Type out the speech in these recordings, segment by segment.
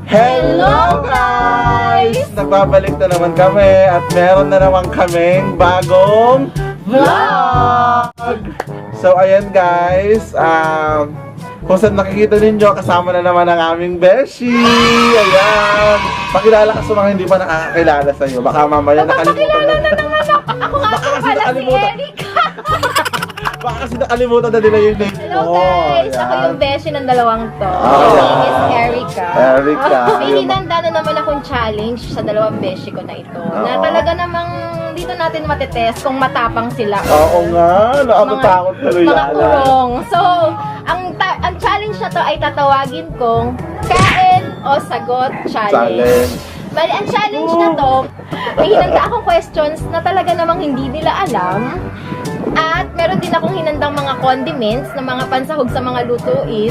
Hello guys! Nagbabalik na naman kami at meron na naman kaming bagong vlog! So ayan guys, kung saan nakikita ninyo, kasama na naman ang aming beshi! Ayan! Pakilala ka sa mga hindi pa nakakakilala sa'yo. Baka mamaya nakalimutan na. Ako nga po pala si Erika. Baka kasi nakalimutan na nila yung name Hello mo. guys, ako Ayan. yung beshi ng dalawang to. Oh, My yeah. name is Erika. Erika. May hinanda na naman akong challenge sa dalawang beshi ko na ito. Na Oo. talaga namang dito natin matetest kung matapang sila. Oo nga, nakakatakot tuloy Mga yan. kurong. So, ang challenge na to ay tatawagin kong kain o sagot challenge. Challenge. Bali, ang challenge na to, may hinanda akong questions na talaga namang hindi nila alam. At meron din akong hinandang mga condiments na mga pansahog sa mga lutuin.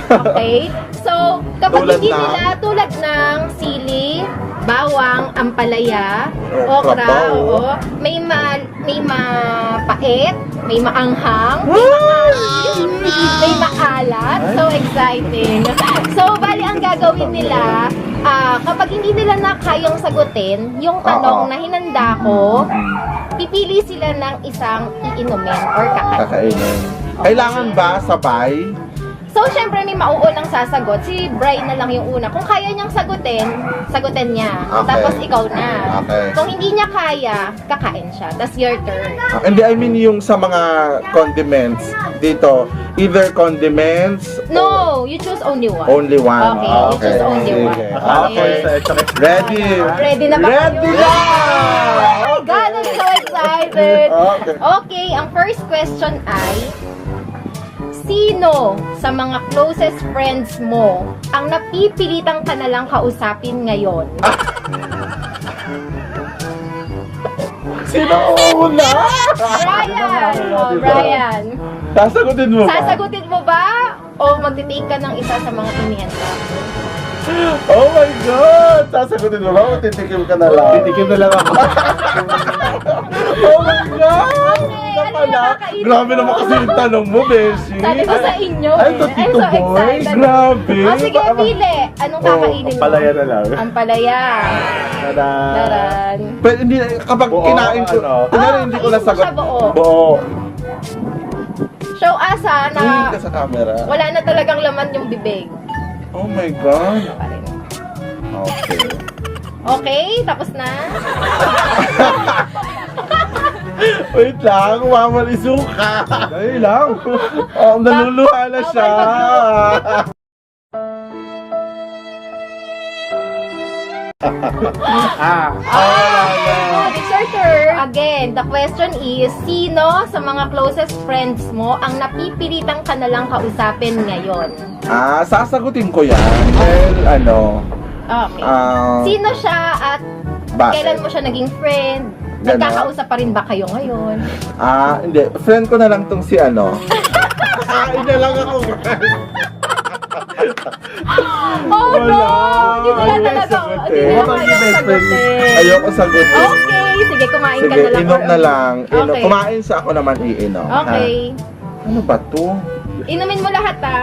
Okay? So, kapag Tulad hindi ng? nila, tulad ng sili, bawang, ampalaya, Okra okra, pa, oo. oo. May mapait, may maanghang, may maasim, may maalat. So exciting. So, bali ang gagawin nila, kapag hindi nila na kayang sagutin yung tanong Oo. na hinanda ko, pipili sila ng isang iinumin or kakainin. Kakainin. Kailangan ba sabay? So, syempre may mauunang sasagot. Si Brian na lang yung una. Kung kaya niyang sagutin niya. Okay. Tapos ikaw na. Okay. Kung hindi niya kaya, kakain siya. That's your turn. Hindi, I mean yung sa mga condiments dito. Either condiments No, you choose only one. only one. Okay, you choose only one. Sige. Okay. Ready? Ready na ba Ready kayo? na! Oh my God, I'm so excited! Okay. Okay, ang first question ay, sino sa mga closest friends mo ang napipilitang ka na lang kausapin ngayon? Sino una? Brian! Oh, Brian. Sasagutin mo ba? Sasagutin mo ba? O magtitake ka ng isa sa mga inihanda? Oh my God! Sasagutin mo ba? O titikim ka na lang? Titikim na lang ako. Oh my God! Okay, Ito ano pala. yung kakainin Grabe mo? naman kasi yung tanong mo, Beshi. Sabi ko sa inyo Ay, eh. ito, I'm Tito so Boy. excited. Grabe. O sige, pili. Anong kakainin mo? Palaya na lang. Ang palaya. Tada! Daran. Pero hindi, kapag Buo, kinain ko, ano? kunyari hindi ko kainin mo nasagot. siya buo. Buo. Show asa na Tumingin ka sa camera. wala na talagang laman yung bibig. Oh my God. Pa rin. Okay. Okay, tapos na. Wait lang, mamaliso ka. Dahil lang. Oh, naluluha na siya. Oh, it's your turn. Again, the question is, sino sa mga closest friends mo ang napipilitang ka na lang kausapin ngayon? Sasagutin ko yan. Well, ano, Okay. Sino siya at bakit? kailan mo siya naging friend? Ganon. Nagkakausap pa rin ba kayo ngayon? Hindi. Friend ko na lang tong si ano. Kain na lang ako. Oh Wala. no! Hindi ko na Ayaw talaga. sagutin. Hindi ko Baka kayang yung best friend. sagutin. Ayoko sagutin. Okay, sige, kumain ka Sige, na lang. inom or- na lang. Inom. Okay. Kumain sa ako naman iinom. Okay. Ha? Ano ba to? Inumin mo lahat ha.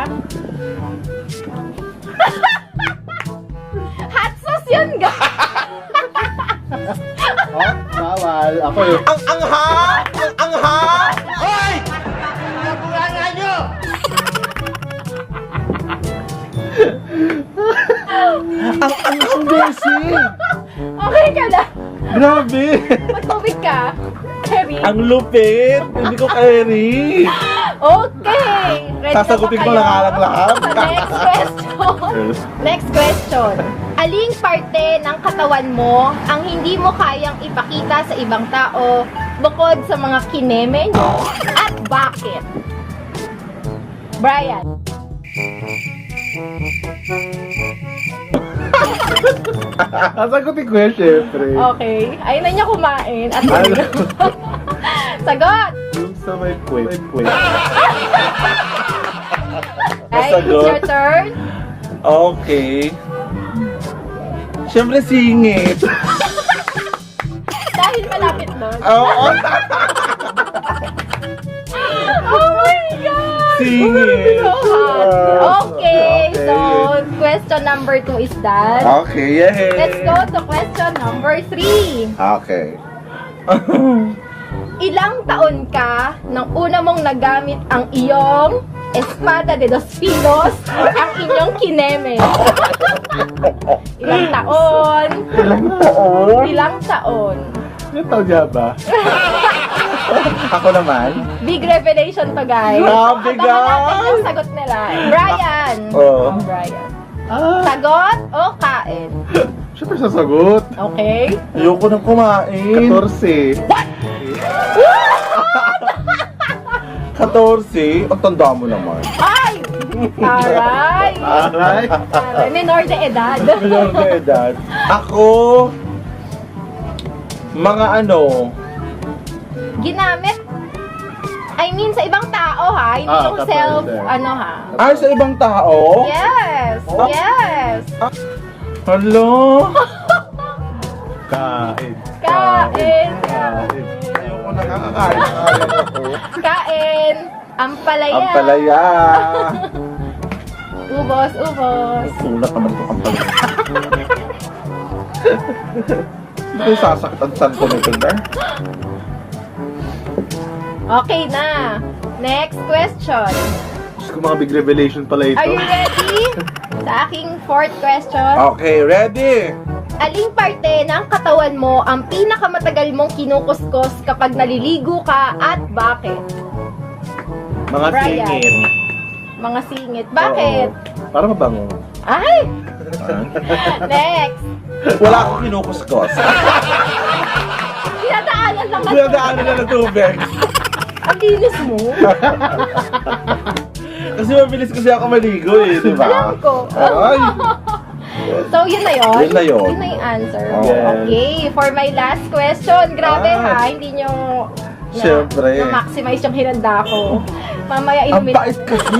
Hot sauce yun ga. Oh, bawal. Ako eh. Ang angha! Ang angha! Hoy! Ang anghang Bessie! Okay ka lang. Grabe! Magtubig ka. Harry. Ang lupit! Hindi ko carry! Okay. Ready Sasagutin na ko ba lang kayo? alang lahat. Next question. Next question. Aling parte ng katawan mo ang hindi mo kayang ipakita sa ibang tao bukod sa mga kineme nyo at bakit? Brian. Sasagutin ko yan, syempre. Okay. Ayun na niya kumain. At Ano? sagot! Yung sa may kwet. Ay, it's Sagot. your turn. Okay. Siyempre singit. Dahil malapit doon. Oo. Oh my God! Singit. So hot. Okay, so question question number 2 is done. Okay, yay! Let's go to question number 3. Okay. Ilang taon ka nang una mong nagamit ang iyong espada de dos filos, ang inyong kineme? Ilang taon? Ilang taon? Ilang taon? Ilang taon niya ba? Ako naman? Big revelation to, guys. Grabe, Abangan natin guys. yung sagot nila. Brian. Oo. Brian. Ah, Sagot o kain? syempre sasagot. Okay? Ayoko nang kumain. 14. 14? Ang tanda mo naman. Ay! Aray! Aray. Aray, menor de edad. Menor na edad. Ako, mga ano, Ginamit, I mean, sa ibang tao, ha? Hindi yung kapatid. self, ano, ha? ay sa ibang tao? Yes! Yes! Hello? Kain. Kain! Kain. Ayoko na kakakain. Ayoko. Kain! Ampalaya! Ang palaya. Ubos, ubos. Sulat naman ito ang palaya. Hindi ko sasakit ang san ko nito na. Okay na. Next question. Diyos ko, mga big revelation pala ito. Are you ready? Sa aking fourth question. Okay, ready? Aling parte ng katawan mo ang pinakamatagal mong kinukuskus kapag naliligo ka at bakit? Mga Brian. singit. Mga singit. Bakit? Oo. Para mabango. Ay! Next. Wala akong kinukuskos. Pinadaanan lang ang Pinadaanan na ng tubig. Ang linis mo. Kasi mabilis kasi ako maligo eh, di ba? Alam ko. Ay! So, yun na yun? Yun na yun. Yun na yung answer. Yes. Okay. For my last question, grabe Ah. ha, hindi nyo Siyempre. na-maximize yung hinanda ko. Mamaya Ang inumin. bait kasi.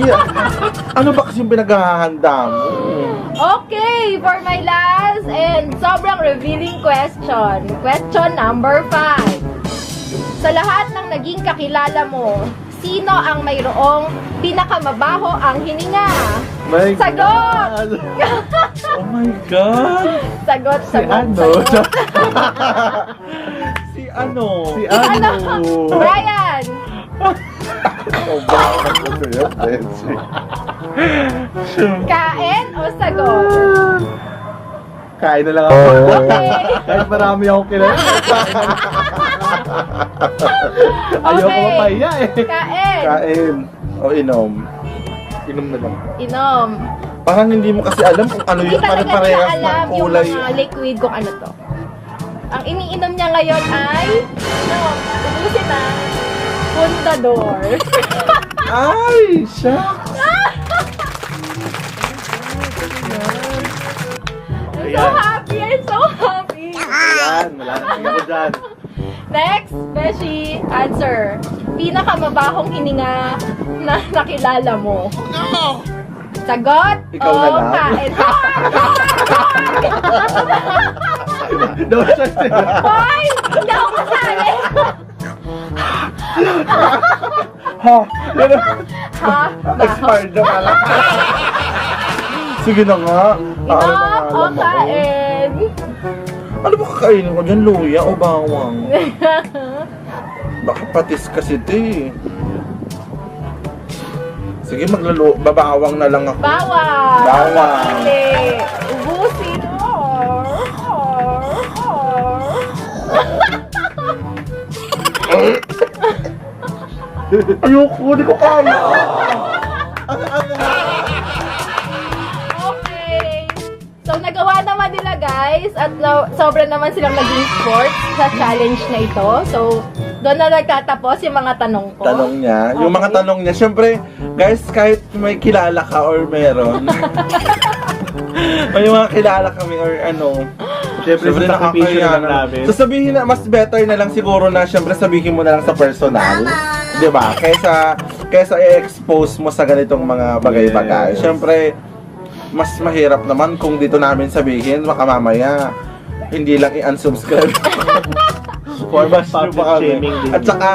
Ano ba kasi yung pinaghahanda mo? Okay, for my last and sobrang revealing question. Question number 5. Sa lahat ng naging kakilala mo, sino ang mayroong pinakamabaho ang hininga? My Sagot! God. Oh my God! Sagot, Si sagot, ano? sagot. Si ano? Si Ano? ano? Brian! Sobrang ako sa'yo, Betsy. Kain o sagot? Kain na lang ako. Okay. Kahit marami akong kilala. Ayoko Okay. mapahiya eh. Kain. Kain. O inom. Inom na lang. Inom. Parang hindi mo kasi alam kung ano Hindi yung talaga niya pare-parehas alam ng yung kulay. mga liquid kung ano to. Ang iniinom niya ngayon ay, ubusin na, Puntador. Ay! Shucks! I'm so happy, I'm so happy. Ayan, wala na ako dyan. Next, Beshi, answer. Pinakamabahong hininga na nakilala mo. No! Sagot Ikaw o na lang. kain? No choice eh. Hoy! Hindi ako masali! Ha! Ha? Expired na pala. Sige na nga. Inom o kain? Ano ba kakainin ko dyan? Luya o bawang? Baka patis kasi ito eh. Sige, babawang na lang ako. Bawang! Bawang. Hindi. Ubusin mo. Ayoko, hindi ko kaya. Okay. So, nagawa naman nila, guys. At sobra naman silang naging sports sa challenge na ito. So, doon na nagtatapos yung mga tanong ko. Tanong niya. Yung mga Okay. tanong niya, syempre, guys, kahit may kilala ka or meron, may mga kilala kami or ano, Siyempre, sa sakripisyo na lang namin. So sabihin na, mas better na lang siguro na syempre sabihin mo na lang sa personal. Di ba? Kaysa i-expose mo sa ganitong mga bagay-bagay. Yes. Syempre, mas mahirap naman kung dito namin sabihin, baka mamaya, hindi lang i-unsubscribe. Formas nyo Public pa kami. shaming din. At saka,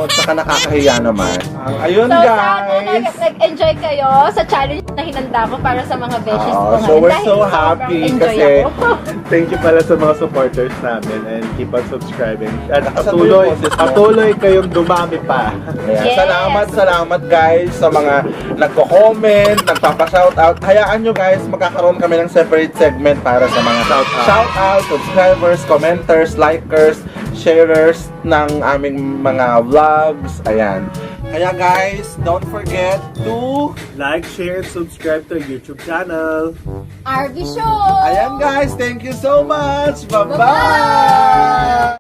tsaka nakakahiya naman. Ayun, So, sana guys! nag-enjoy kayo sa challenge na hinanda ko para sa mga besties ko So, we're so Dahil happy sobrang enjoy kasi ako. Thank you pala sa mga supporters namin and keep on subscribing. At Nakasan mo yung boses mo. patuloy kayong dumami pa. Ayan. Yes. Salamat guys sa mga nagko-comment, nagpapa-shoutout. Hayaan nyo guys, magkakaroon kami ng separate segment para sa mga shoutout, subscribers, commenters, likers, sharers ng aming mga vlogs. Ayan. Kaya guys, don't forget to... Like, share, and subscribe to our YouTube channel. RV Show! Ayan guys, thank you so much! Bye-bye! Bye-bye!